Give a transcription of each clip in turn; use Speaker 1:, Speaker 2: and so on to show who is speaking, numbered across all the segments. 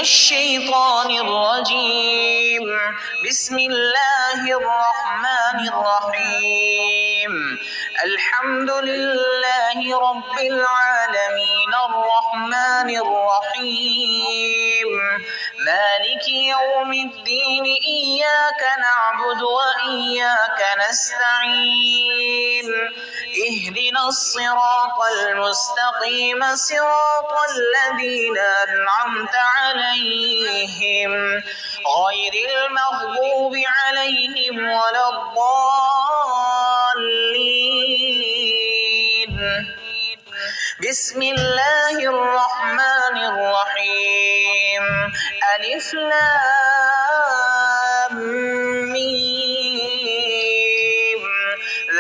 Speaker 1: الشيطان الرجيم. بسم الله الرحمن الرحيم. الحمد لله رب العالمين الرحمن الرحيم مالك يوم الدين إياك نعبد وإياك نستعين اهدنا الصراط المستقيم صراط الذين أنعمت عليهم غير المغضوب عليهم ولا الضالين. بسم الله الرحمن الرحيم. ألف لام ميم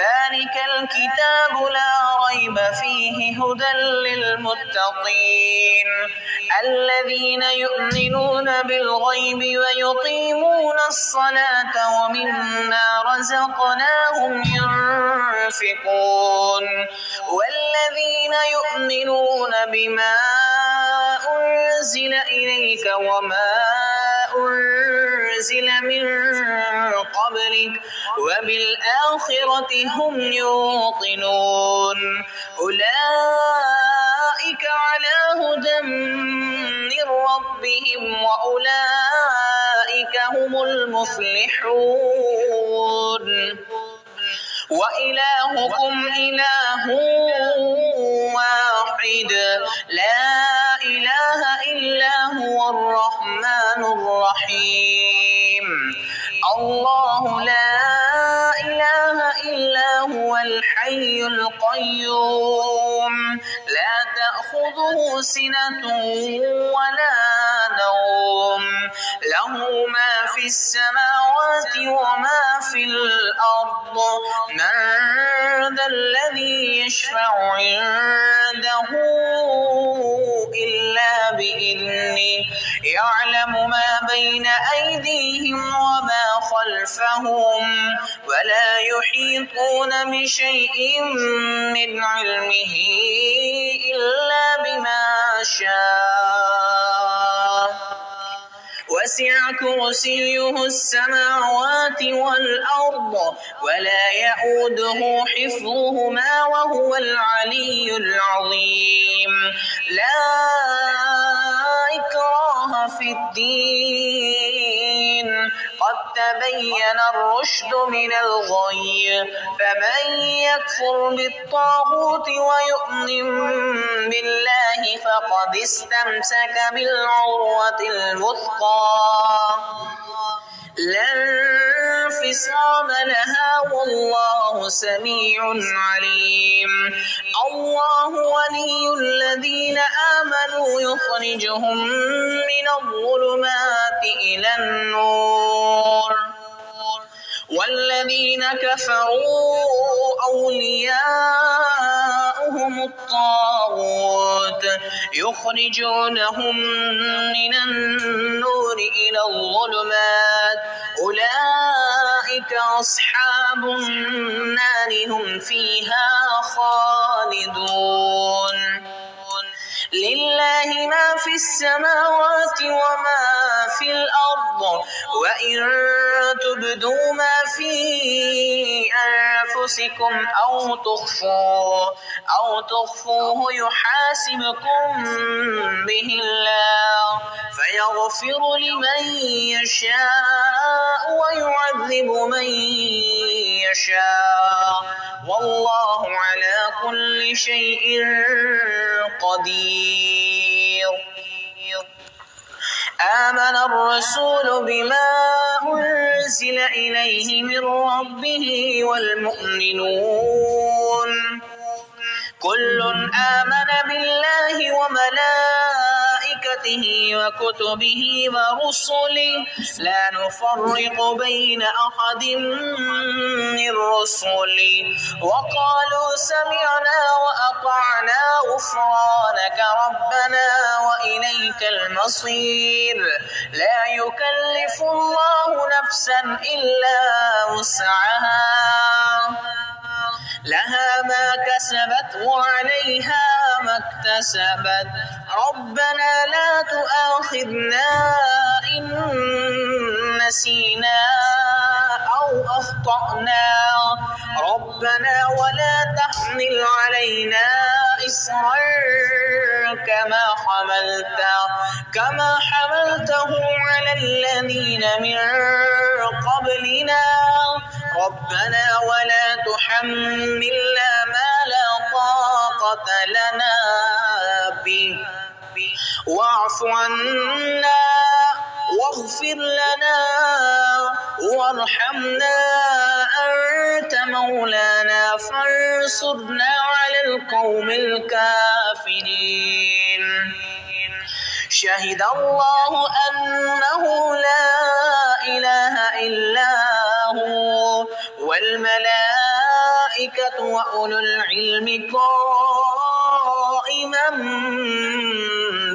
Speaker 1: ذلك الكتاب لا ريب فيه هدى للمتقين الذين يؤمنون بالغيب ويقيمون الصلاة ومما رزقناهم ينفقون والذين يؤمنون بما أنزل إليك وما أنزل من قبلك وبالآخرة هم يوقنون أولئك على هدى من ربهم وأولئك هم المفلحون. وإلهكم إله واحد لا إله إلا هو الرحمن الرحيم. الله لا إله إلا هو الحي القيوم لا تأخذه سنة ولا نوم له ما في السماوات وما في الأرض من ذا الذي يشفع عنده إلا بإذنه يعلم ما بين أيديهم وما خلفهم ولا يحيطون بشيء من علمه إلا بما شاء وسع كرسيه السماوات والأرض ولا يئوده حفظهما وهو العلي العظيم. لا إكراه في الدين قد تبين الرشد من الغي فمن يكفر بالطاغوت ويؤمن بالله فقد استمسك بالعروة الوثقى لا انفصام لها والله سميع عليم. الله ولي الذين آمنوا يخرجهم من الظلمات إلى النور والذين كفروا أولياؤهم الطاغوت يخرجونهم من النور إلى الظلمات أولئك أصحاب النار هم فيها خالدون. لله ما في السماوات وما في الأرض وإن تبدوا ما في أنفسكم أو تخفوه يحاسبكم به الله فيغفر لمن يشاء ويعذب من يشاء والله على كل شيء قدير. آمن الرسول بما أنزل إليه من ربه والمؤمنون كل آمن بالله وملائكته وكتبه ورسله لا نفرق بين أحد من رسله وقالوا سمعنا وأطعنا غفرانك ربنا وإليك المصير. لا يكلف الله نفسا إلا وسعها لها ما كسبت وعليها ما اكتسبت ربنا لا تؤاخذنا تؤاخذنا إن نسينا أو أخطأنا ربنا ولا تحمل علينا إصرا كما حملته على الذين من قبلنا ربنا ولا تحملنا ما لا طاقة لنا به واعف عنا واغفر لنا وارحمنا أنت مولانا فانصرنا على القوم الكافرين شهد الله أنه لا إله إلا هو والملائكة وأولو العلم قائما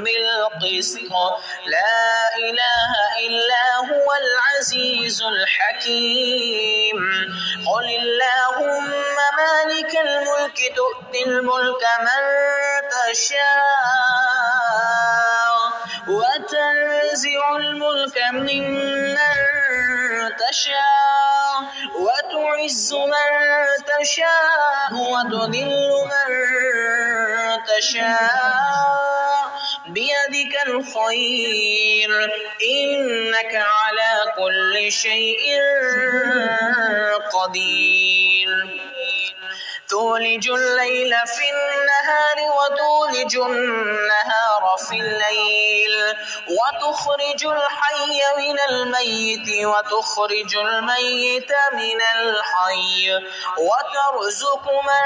Speaker 1: بالقسط لا إله إلا هو العزيز الحكيم قل اللهم مالك الملك تؤتي الملك من تشاء وتنزع الملك ممن تشاء وتعز من تشاء وتذل من تشاء بيدك الخير إنك على كل شيء قدير تولج الليل في النهار وتولج النهار في الليل وتخرج الحي من الميت وتخرج الميت من الحي وترزق من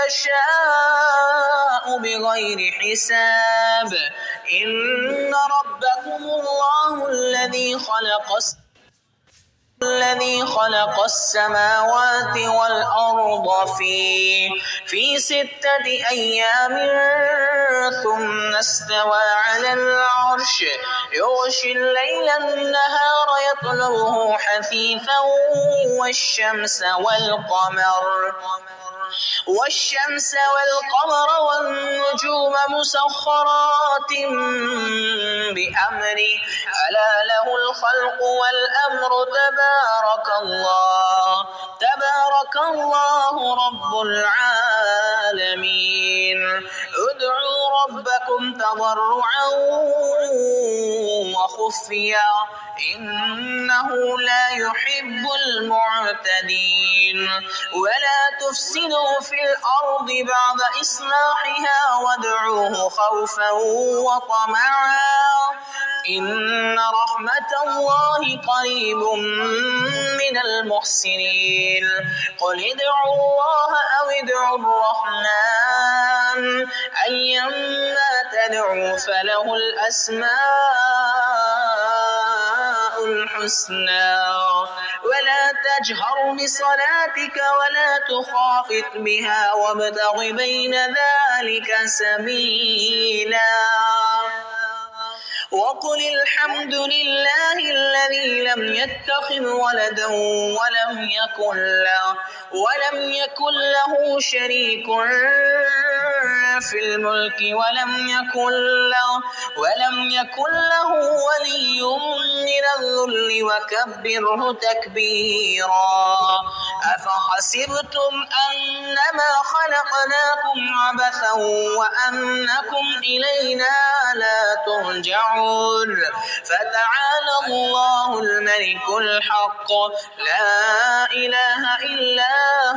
Speaker 1: تشاء بغير حساب إن ربكم الله الذي خلق السماوات والأرض في 6 أيام ثم استوى على العرش يغشي الليل النهار يطلبه حثيثا والشمس والقمر والنجوم مسخرات بأمره ألا له الخلق والأمر تبارك الله رب العالمين ادعوا ربكم تضرعا وخفيا إنه لا يحب المعتدين ولا تفسدوا في الأرض بعد إصلاحها وادعوه خوفا وطمعا إن رحمة الله قريب من المحسنين قل ادعوا الله أو ادعوا الرحمن أيما تدعوا فله الأسماء الحسنى ولا تجهر بصلاتك ولا تخافت بها وابتغ بين ذلك سبيلا وقل الحمد لله الذي لم يتخذ ولدا ولم يكن له شريك في الملك ولم يكن له ولي من الذل وكبره تكبيرا أفحسبتم أنما خلقناكم عبثا وأنكم إلينا لا ترجعون فتعالى الله الملك الحق لا إله إلا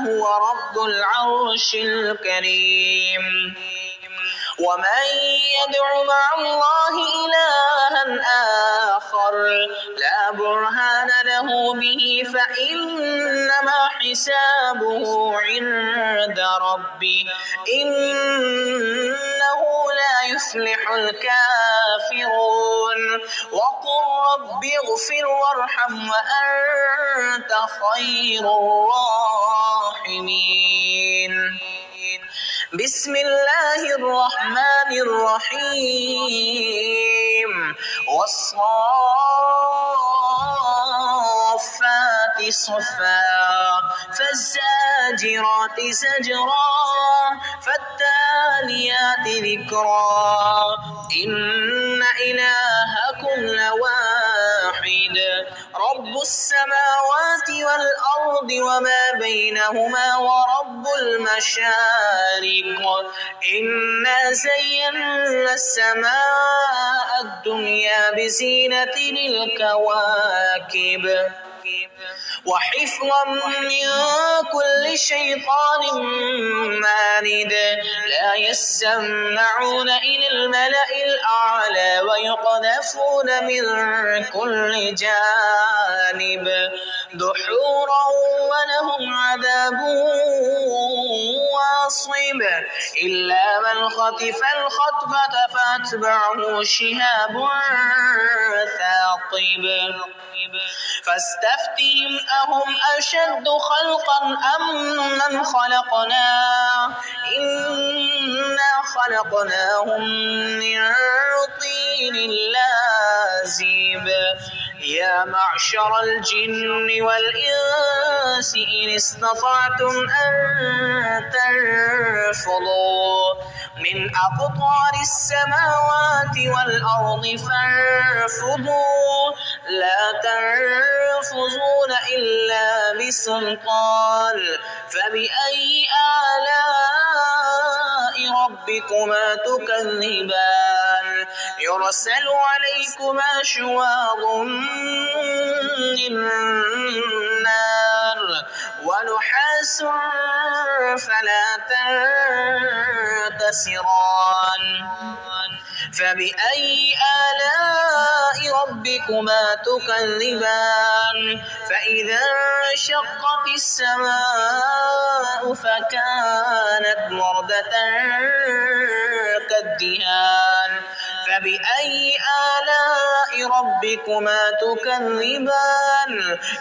Speaker 1: هو رب العرش الكريم ومن يدع مع الله إلها آخر لا برهان له به فإنما حسابه عند ربه إنه لا يفلح الكافرون وقل رب اغفر وارحم وأنت خير الراحمين بسم الله الرحمن الرحيم والصافات صفا فالزاجرات زجرا فالتاليات ذكرا إن إلهكم السماوات والأرض وما بينهما ورب المشارق إنا زينا السماء الدنيا بزينة الكواكب وحفظا من كل شيطان مارد لا يسمعون إلى الملأ الأعلى ويقذفون من كل جانب دحورا ولهم عذاب واصب إلا من خطف الخطفة فأتبعه شهاب ثاقب فاستفتهم أهم أشد خلقا أم من خلقنا إنا خلقناهم من طين لازب يا معشر الجن والإنس إن استطعتم أن تنفضوا من أقطار السماوات والأرض فانفضوا لا تنفذون إلا بسلطان فبأي آلاء ربكما تكذبان يرسل عليكما شواظ من نار ونحاس فلا تنتصران فبأي آلاء ربكما تكذبان فإذا انشقت السماء فكانت وردة كالدهان فبأي آلاء ربكما تكذبان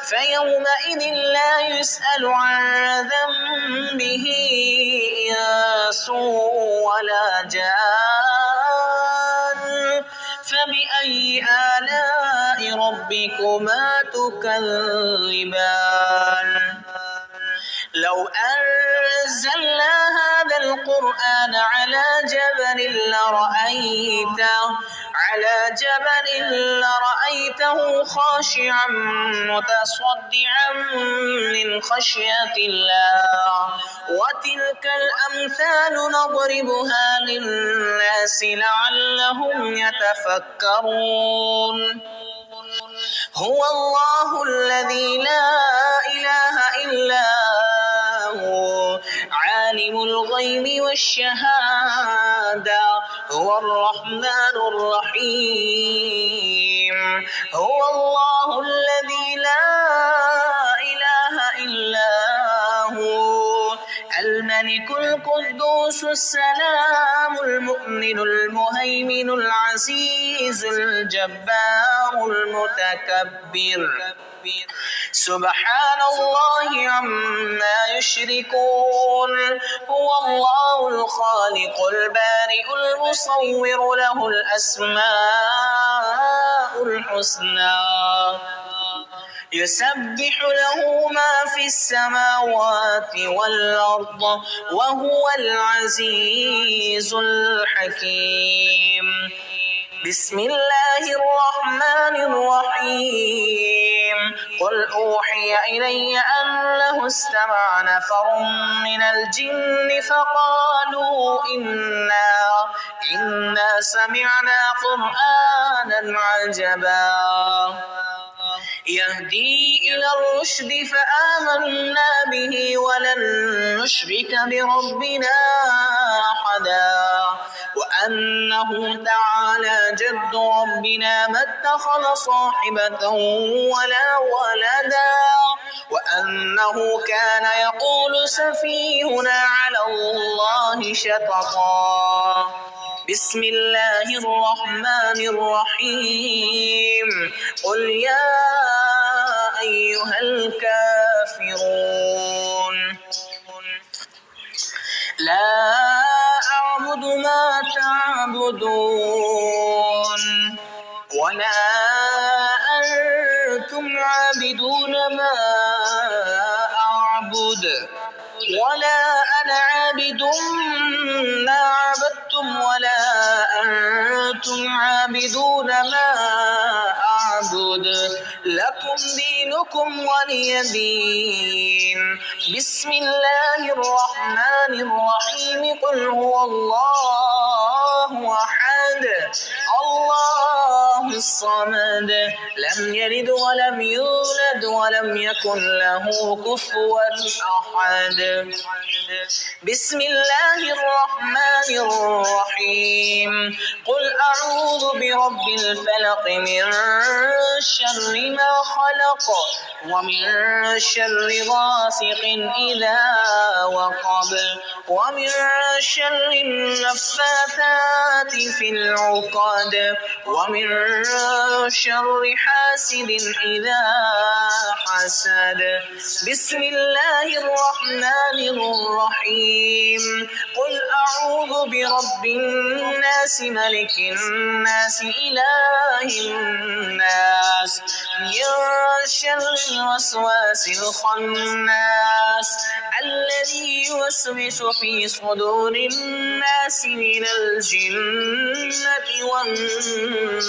Speaker 1: فيومئذ لا يسأل عن ذنبه إنس ولا جان فبأي آلاء ربكما تكذبان لو أنزلنا هذا القرآن على جبل لرأيته خاشعا متصدعا من خشية الله وتلك الأمثال نضربها للناس لعلهم يتفكرون هو الله الذي لا إله إلا هو عالم الغيب والشهادة هو الرحمن الرحيم هو الله الذي لا إله إلا هو الملك القدوس السلام المؤمن المهيمن العزيز الجبار المتكبر سبحان الله عما يشركون هو الله الخالق البارئ المصور له الأسماء الحسنى يسبح له ما في السماوات والأرض وهو العزيز الحكيم بسم الله الرحمن الرحيم قل أوحي إلي أنه استمع نفر من الجن فقالوا إنا سمعنا قرآنا عجبا يهدي إلى الرشد فآمنا به ولن نشرك بربنا أحدا وأنه تعالى جد ربنا ما اتخذ صاحبة ولا ولدا وأنه كان يقول سفيهنا على الله شططا بسم الله الرحمن الرحيم قل يا أيها الكافرون لا أعبد ما تعبدون ولا أنتم عابدون ما أعبد ولا أنا عابد ما عبدتم ولا أنتم عابدون ما أعبد لكم دينكم ولي دين. بسم الله الرحمن الرحيم. قل هو الله أحد الله الصمد لم يلد ولم يولد ولم يكن له كفوا أحد. بسم الله الرحمن الرحيم. قل أعوذ برب الفلق من شر ما خلق ومن شر غاسق إذا وقب ومن شر النفاثات في العقد ومن شر حاسد إذا حسد. بسم الله الرحمن الرحيم. قل أعوذ برب الناس ملك الناس إله الناس من شر الوسواس الخناس الذي يوسوس في صدور الناس من الجنة والناس.